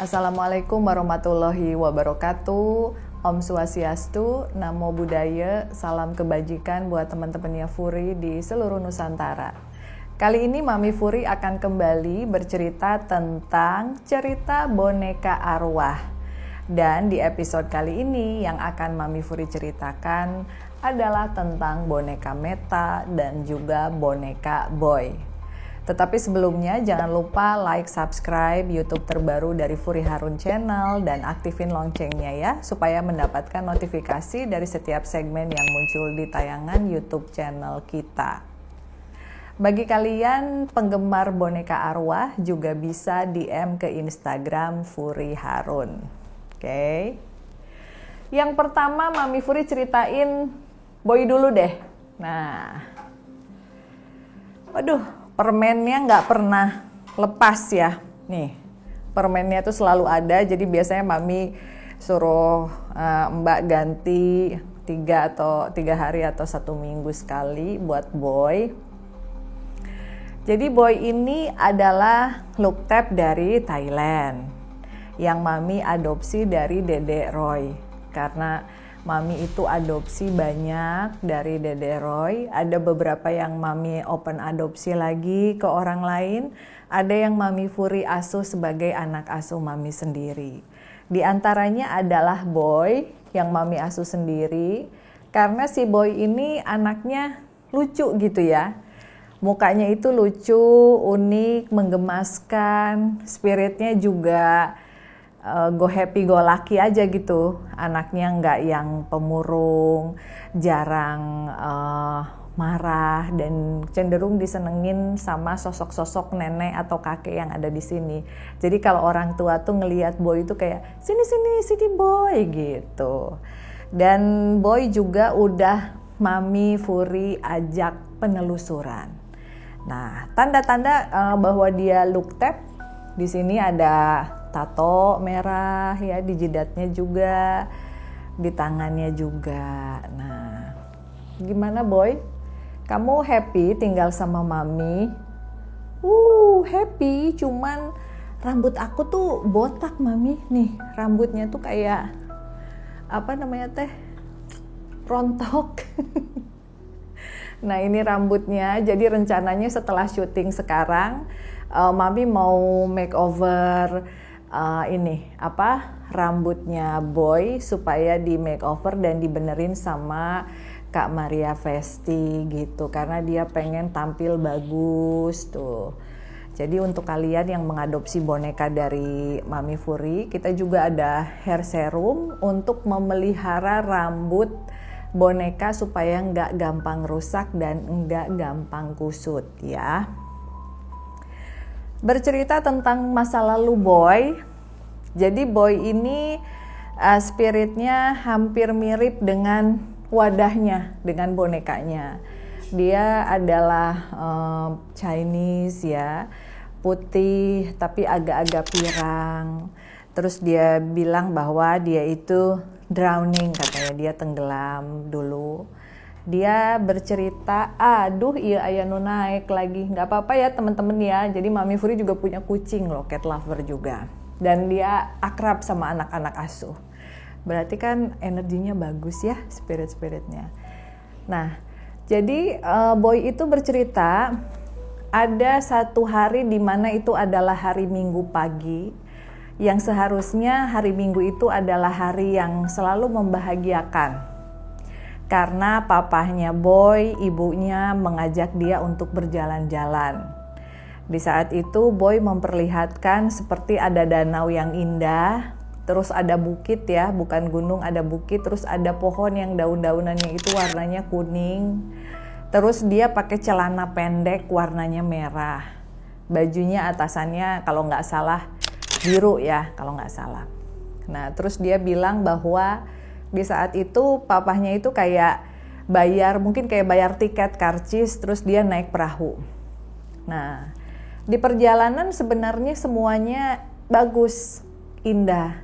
Assalamualaikum warahmatullahi wabarakatuh. Om Swastiastu, Namo Buddhaya, salam kebajikan buat teman-temannya Furi di seluruh Nusantara. Kali ini Mami Furi akan kembali bercerita tentang cerita boneka arwah. Dan di episode kali ini yang akan Mami Furi ceritakan adalah tentang boneka Meta dan juga boneka Boy. Tetapi sebelumnya jangan lupa like, subscribe YouTube terbaru dari Furi Harun Channel dan aktifin loncengnya ya, supaya mendapatkan notifikasi dari setiap segmen yang muncul di tayangan YouTube channel kita. Bagi kalian penggemar boneka arwah juga bisa DM ke Instagram Furi Harun. Oke. Yang pertama Mami Furi ceritain Boy dulu deh. Nah, waduh, permennya nggak pernah lepas ya. Nih, permennya tuh selalu ada. Jadi biasanya Mami suruh Mbak ganti 3 hari atau 1 minggu sekali buat Boy. Jadi Boy ini adalah look tab dari Thailand yang Mami adopsi dari Dede Roy. Karena Mami itu adopsi banyak dari Dede Roy. Ada beberapa yang Mami open adopsi lagi ke orang lain. Ada yang Mami Furi asuh sebagai anak asuh Mami sendiri. Di antaranya adalah Boy yang Mami asuh sendiri. Karena si Boy ini anaknya lucu gitu ya. Mukanya itu lucu, unik, menggemaskan. Spiritnya juga go happy go lucky aja gitu. Anaknya nggak yang pemurung, jarang marah, dan cenderung disenengin sama sosok-sosok nenek atau kakek yang ada di sini. Jadi kalau orang tua tuh ngelihat Boy itu kayak sini Boy gitu. Dan Boy juga udah Mami Furi ajak penelusuran. Nah, tanda-tanda bahwa dia look tab di sini ada tato merah ya, di jidatnya juga, di tangannya juga. Nah, gimana Boy? Kamu happy tinggal sama Mami? Happy, cuman rambut aku tuh botak Mami. Nih, rambutnya tuh kayak apa namanya teh? Rontok. Nah, ini rambutnya. Jadi rencananya setelah syuting sekarang, Mami mau makeover rambutnya Boy supaya di makeover dan dibenerin sama Kak Maria Vesti gitu, karena dia pengen tampil bagus tuh. Jadi untuk kalian yang mengadopsi boneka dari Mami Furi, kita juga ada hair serum untuk memelihara rambut boneka supaya nggak gampang rusak dan nggak gampang kusut ya. Bercerita tentang masa lalu Boy. Jadi Boy ini spiritnya hampir mirip dengan wadahnya, dengan bonekanya. Dia adalah Chinese ya, putih tapi agak-agak pirang. Terus dia bilang bahwa dia itu drowning, katanya dia tenggelam dulu. Dia bercerita, iya aya nu naik lagi. Nggak apa-apa ya teman-teman ya. Jadi Mami Furi juga punya kucing loh, cat lover juga. Dan dia akrab sama anak-anak asuh. Berarti kan energinya bagus ya, spirit-spiritnya. Nah, jadi Boy itu bercerita ada satu hari di mana itu adalah hari Minggu pagi, yang seharusnya hari Minggu itu adalah hari yang selalu membahagiakan. Karena papahnya Boy, ibunya mengajak dia untuk berjalan-jalan. Di saat itu Boy memperlihatkan seperti ada danau yang indah, terus ada bukit ya, bukan gunung, ada bukit, terus ada pohon yang daun-daunannya itu warnanya kuning. Terus dia pakai celana pendek warnanya merah. Bajunya atasannya kalau nggak salah biru ya, kalau nggak salah. Nah, terus dia bilang bahwa di saat itu papahnya itu kayak mungkin kayak bayar tiket karcis, terus dia naik perahu. Nah, di perjalanan sebenarnya semuanya bagus, indah.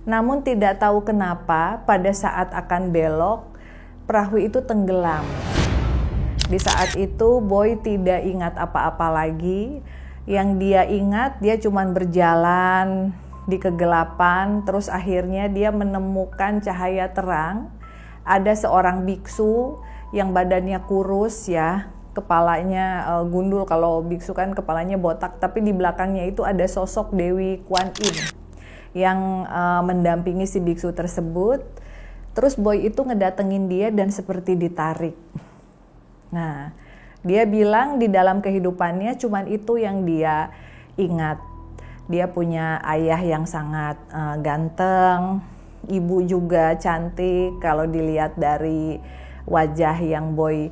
Namun tidak tahu kenapa pada saat akan belok, perahu itu tenggelam. Di saat itu Boy tidak ingat apa-apa lagi. Yang dia ingat, dia cuma berjalan di kegelapan, terus akhirnya dia menemukan cahaya terang. Ada seorang biksu yang badannya kurus ya, kepalanya gundul. Kalau biksu kan kepalanya botak, tapi di belakangnya itu ada sosok Dewi Kuan Yin yang mendampingi si biksu tersebut. Terus boy itu ngedatengin dia dan seperti ditarik. Nah, dia bilang di dalam kehidupannya cuman itu yang dia ingat. Dia punya ayah yang sangat ganteng, ibu juga cantik. Kalau dilihat dari wajah yang boy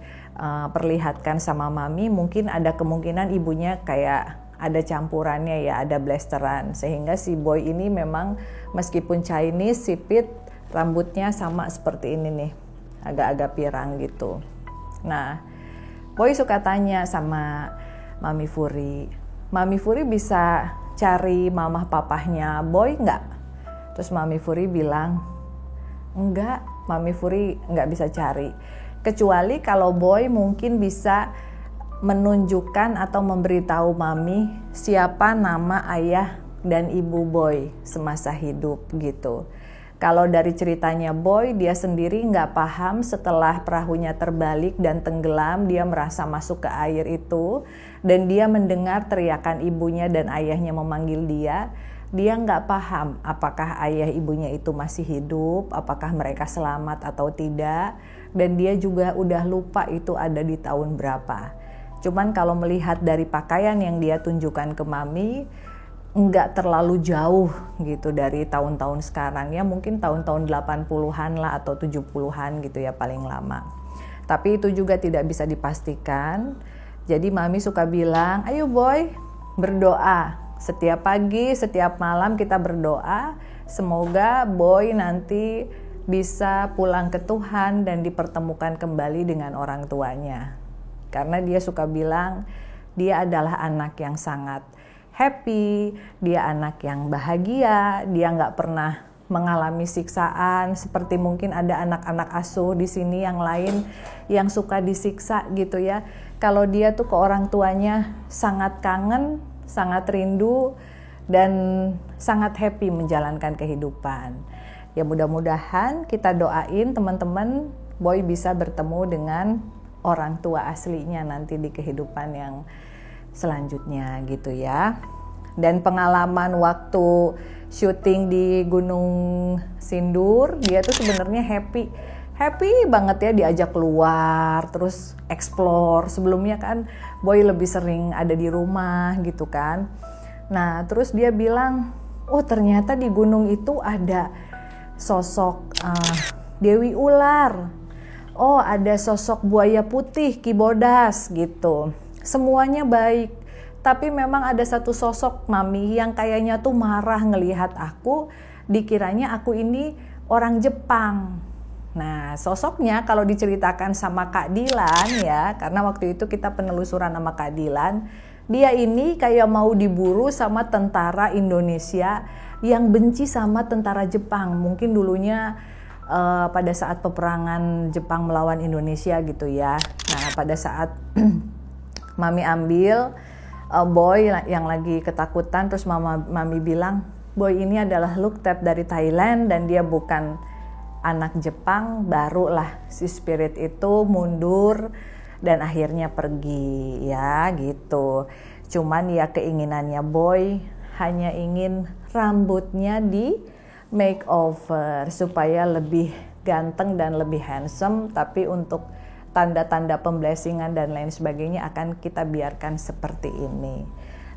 perlihatkan sama mami, mungkin ada kemungkinan ibunya kayak ada campurannya ya, ada blasteran. Sehingga si boy ini memang meskipun Chinese, sipit, rambutnya sama seperti ini nih, agak-agak pirang gitu. Nah, boy suka tanya sama Mami Furi, Mami Furi bisa cari mamah papahnya boy nggak? Terus Mami Furi bilang, enggak, Mami Furi nggak bisa cari. Kecuali kalau boy mungkin bisa menunjukkan atau memberitahu Mami siapa nama ayah dan ibu boy semasa hidup gitu. Kalau dari ceritanya boy, dia sendiri nggak paham setelah perahunya terbalik dan tenggelam, dia merasa masuk ke air itu, dan dia mendengar teriakan ibunya dan ayahnya memanggil dia. Dia nggak paham apakah ayah ibunya itu masih hidup, apakah mereka selamat atau tidak, dan dia juga udah lupa itu ada di tahun berapa. Cuman kalau melihat dari pakaian yang dia tunjukkan ke Mami, nggak terlalu jauh gitu dari tahun-tahun sekarang ya, mungkin tahun-tahun 80-an lah atau 70-an gitu ya paling lama. Tapi itu juga tidak bisa dipastikan. Jadi Mami suka bilang, ayo boy berdoa. Setiap pagi, setiap malam kita berdoa. Semoga boy nanti bisa pulang ke Tuhan dan dipertemukan kembali dengan orang tuanya. Karena dia suka bilang, dia adalah anak yang sangat happy, dia anak yang bahagia, dia nggak pernah mengalami siksaan seperti mungkin ada anak-anak asuh di sini yang lain yang suka disiksa gitu ya. Kalau dia tuh ke orang tuanya sangat kangen, sangat rindu, dan sangat happy menjalankan kehidupan. Ya mudah-mudahan kita doain teman-teman boy bisa bertemu dengan orang tua aslinya nanti di kehidupan yang selanjutnya gitu ya. Dan pengalaman waktu syuting di Gunung Sindur, dia tuh sebenarnya happy banget ya, diajak keluar terus explore. Sebelumnya kan boy lebih sering ada di rumah gitu kan. Nah terus dia bilang, oh ternyata di gunung itu ada sosok Dewi Ular, oh ada sosok buaya putih Ki Bodas gitu. Semuanya baik, tapi memang ada satu sosok Mami yang kayaknya tuh marah ngelihat aku, dikiranya aku ini orang Jepang. Nah sosoknya kalau diceritakan sama Kak Dilan ya, karena waktu itu kita penelusuran sama Kak Dilan, dia ini kayak mau diburu sama tentara Indonesia yang benci sama tentara Jepang. Mungkin dulunya pada saat peperangan Jepang melawan Indonesia gitu ya. Nah pada saat Mami ambil boy yang lagi ketakutan, terus Mami bilang, boy ini adalah Luktep dari Thailand dan dia bukan anak Jepang. Barulah si spirit itu mundur dan akhirnya pergi ya gitu. Cuman ya keinginannya boy hanya ingin rambutnya di makeover supaya lebih ganteng dan lebih handsome, tapi untuk tanda-tanda pemblessingan dan lain sebagainya akan kita biarkan seperti ini.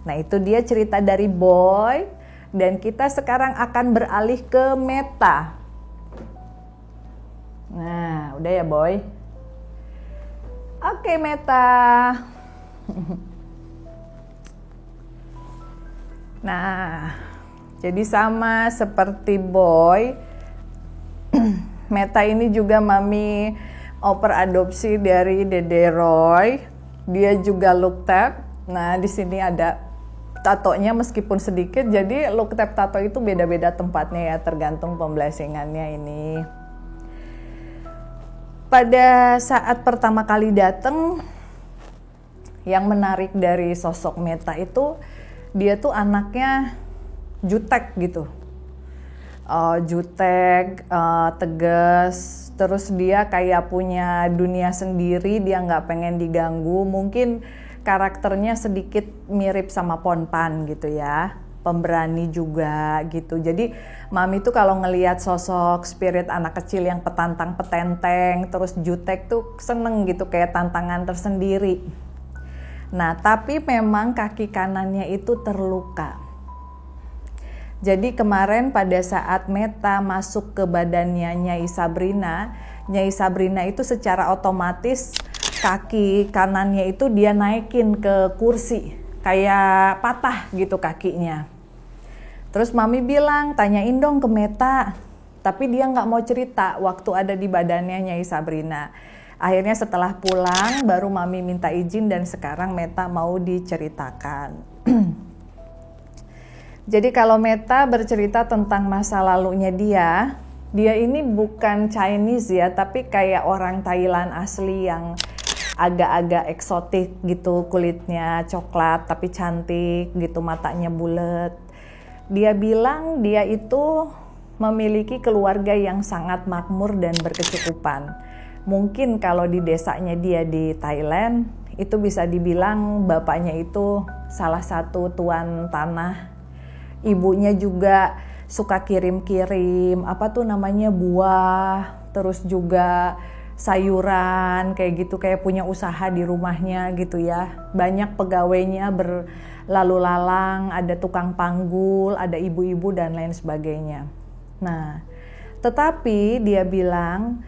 Nah itu dia cerita dari boy, dan kita sekarang akan beralih ke Meta. Nah udah ya boy. Oke Meta. Nah jadi sama seperti boy, Meta ini juga Mami oper adopsi dari Dede Roy. Dia juga Luktep. Nah, di sini ada tatonya meskipun sedikit. Jadi Luktep tato itu beda-beda tempatnya ya, tergantung pemblessingannya ini. Pada saat pertama kali datang, yang menarik dari sosok Meta itu, dia tuh anaknya jutek gitu. Jutek, tegas, terus dia kayak punya dunia sendiri, dia nggak pengen diganggu. Mungkin karakternya sedikit mirip sama Ponpan gitu ya, pemberani juga gitu. Jadi Mami tuh kalau ngelihat sosok spirit anak kecil yang petantang petenteng, terus jutek tuh seneng gitu, kayak tantangan tersendiri. Nah tapi memang kaki kanannya itu terluka. Jadi kemarin pada saat Meta masuk ke badannya Nyai Sabrina itu secara otomatis kaki kanannya itu dia naikin ke kursi, kayak patah gitu kakinya. Terus Mami bilang, tanyain dong ke Meta, tapi dia nggak mau cerita waktu ada di badannya Nyai Sabrina. Akhirnya setelah pulang baru Mami minta izin dan sekarang Meta mau diceritakan. Jadi kalau Meta bercerita tentang masa lalunya dia ini bukan Chinese ya, tapi kayak orang Thailand asli yang agak-agak eksotik gitu, kulitnya coklat tapi cantik gitu, matanya bulat. Dia bilang dia itu memiliki keluarga yang sangat makmur dan berkecukupan. Mungkin kalau di desanya dia di Thailand, itu bisa dibilang bapaknya itu salah satu tuan tanah. Ibunya juga suka kirim-kirim buah, terus juga sayuran kayak gitu, kayak punya usaha di rumahnya gitu ya. Banyak pegawainya berlalu lalang, ada tukang panggul, ada ibu-ibu dan lain sebagainya. Nah, tetapi dia bilang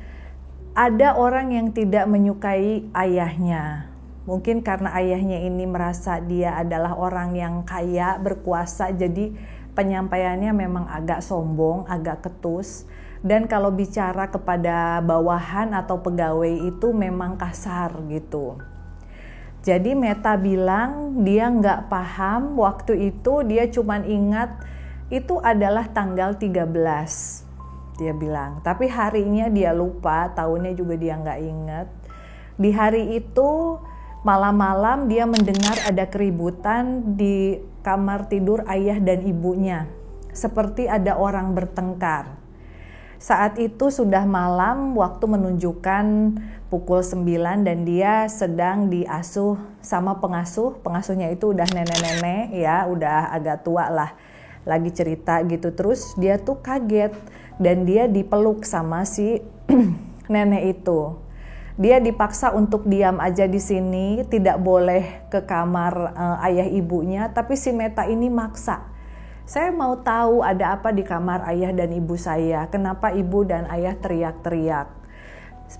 ada orang yang tidak menyukai ayahnya. Mungkin karena ayahnya ini merasa dia adalah orang yang kaya, berkuasa, jadi penyampaiannya memang agak sombong, agak ketus. Dan kalau bicara kepada bawahan atau pegawai itu memang kasar gitu. Jadi Meta bilang dia nggak paham waktu itu, dia cuman ingat itu adalah tanggal 13. Dia bilang, tapi harinya dia lupa, tahunnya juga dia nggak ingat. Di hari itu malam-malam dia mendengar ada keributan di kamar tidur ayah dan ibunya. Seperti ada orang bertengkar. Saat itu sudah malam, waktu menunjukkan pukul 9 dan dia sedang diasuh sama pengasuh. Pengasuhnya itu udah nenek-nenek ya, udah agak tua lah. Lagi cerita gitu, terus dia tuh kaget dan dia dipeluk sama si nenek itu. Dia dipaksa untuk diam aja di sini, tidak boleh ke kamar ayah ibunya, tapi si Meta ini maksa. Saya mau tahu ada apa di kamar ayah dan ibu saya, kenapa ibu dan ayah teriak-teriak.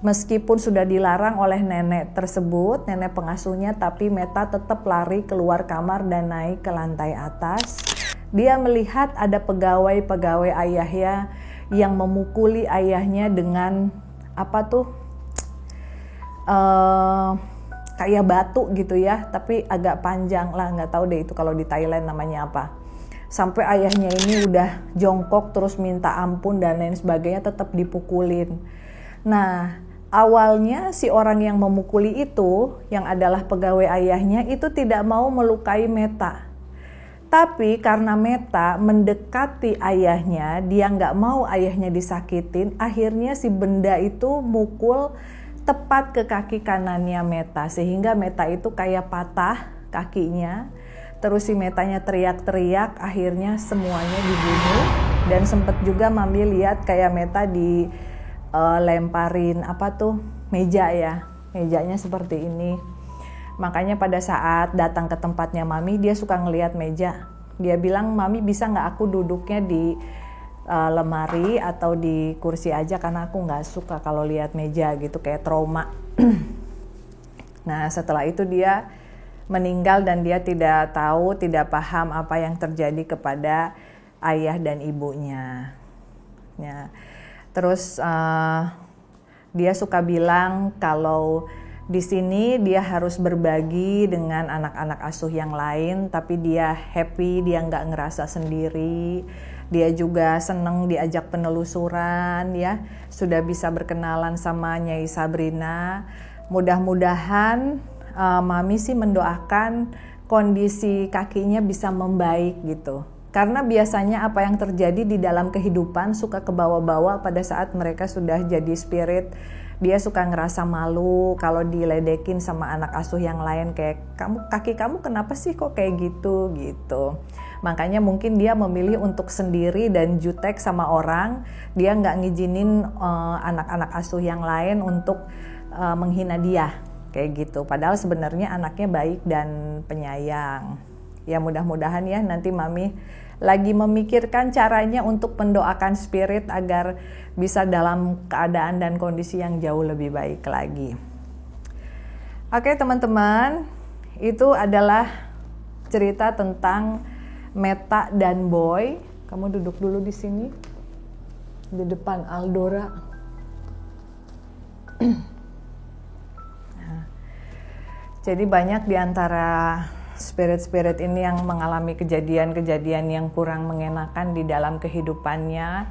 Meskipun sudah dilarang oleh nenek tersebut, nenek pengasuhnya, tapi Meta tetap lari keluar kamar dan naik ke lantai atas. Dia melihat ada pegawai-pegawai ayahnya yang memukuli ayahnya dengan kayak batu gitu ya, tapi agak panjang lah, nggak tahu deh itu kalau di Thailand namanya apa. Sampai ayahnya ini udah jongkok terus minta ampun dan lain sebagainya, tetap dipukulin. Nah, awalnya si orang yang memukuli itu, yang adalah pegawai ayahnya, itu tidak mau melukai Meta. Tapi karena Meta mendekati ayahnya, dia nggak mau ayahnya disakitin, akhirnya si benda itu mukul tepat ke kaki kanannya Meta, sehingga Meta itu kayak patah kakinya. Terus si Metanya teriak-teriak, akhirnya semuanya dibunuh. Dan sempet juga Mami lihat kayak Meta lemparin meja ya, mejanya seperti ini. Makanya pada saat datang ke tempatnya Mami, dia suka ngelihat meja. Dia bilang, Mami bisa nggak aku duduknya di lemari atau di kursi aja, karena aku nggak suka kalau lihat meja gitu, kayak trauma. Nah setelah itu dia meninggal dan dia tidak tahu, tidak paham apa yang terjadi kepada ayah dan ibunya. Ya. Terus dia suka bilang kalau di sini dia harus berbagi dengan anak-anak asuh yang lain, tapi dia happy, dia nggak ngerasa sendiri. Dia juga seneng diajak penelusuran ya, sudah bisa berkenalan sama Nyai Sabrina. Mudah-mudahan Mami sih mendoakan kondisi kakinya bisa membaik gitu. Karena biasanya apa yang terjadi di dalam kehidupan suka kebawa-bawa pada saat mereka sudah jadi spirit. Dia suka ngerasa malu kalau diledekin sama anak asuh yang lain, kayak kaki kamu kenapa sih kok kayak gitu. Makanya mungkin dia memilih untuk sendiri dan jutek sama orang. Dia nggak ngizinin anak-anak asuh yang lain untuk menghina dia kayak gitu. Padahal sebenarnya anaknya baik dan penyayang. Ya mudah-mudahan ya nanti Mami lagi memikirkan caranya untuk mendoakan spirit agar bisa dalam keadaan dan kondisi yang jauh lebih baik lagi. Oke teman-teman, itu adalah cerita tentang Meta dan Boy. Kamu duduk dulu di sini, di depan Aldora. Nah, jadi banyak di antara spirit-spirit ini yang mengalami kejadian-kejadian yang kurang mengenakan di dalam kehidupannya.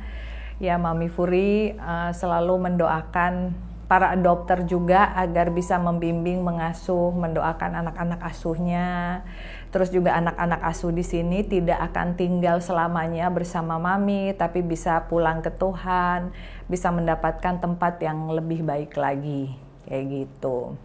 Ya, Mami Furi selalu mendoakan para adopter juga agar bisa membimbing, mengasuh, mendoakan anak-anak asuhnya. Terus juga anak-anak asuh di sini tidak akan tinggal selamanya bersama Mami, tapi bisa pulang ke Tuhan, bisa mendapatkan tempat yang lebih baik lagi, kayak gitu.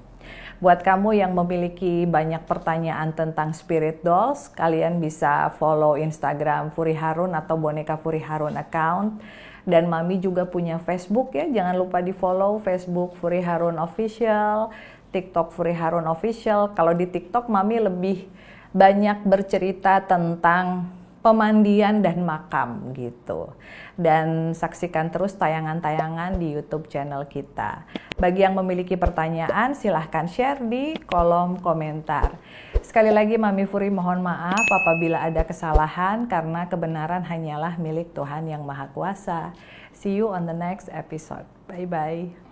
Buat kamu yang memiliki banyak pertanyaan tentang spirit dolls, kalian bisa follow Instagram Furi Harun atau Boneka Furi Harun account. Dan Mami juga punya Facebook ya, jangan lupa di follow Facebook Furi Harun Official, TikTok Furi Harun Official. Kalau di TikTok Mami lebih banyak bercerita tentang pemandian dan makam gitu. Dan saksikan terus tayangan-tayangan di YouTube channel kita. Bagi yang memiliki pertanyaan silahkan share di kolom komentar. Sekali lagi Mami Furi mohon maaf apabila ada kesalahan karena kebenaran hanyalah milik Tuhan yang Maha Kuasa. See you on the next episode. Bye-bye.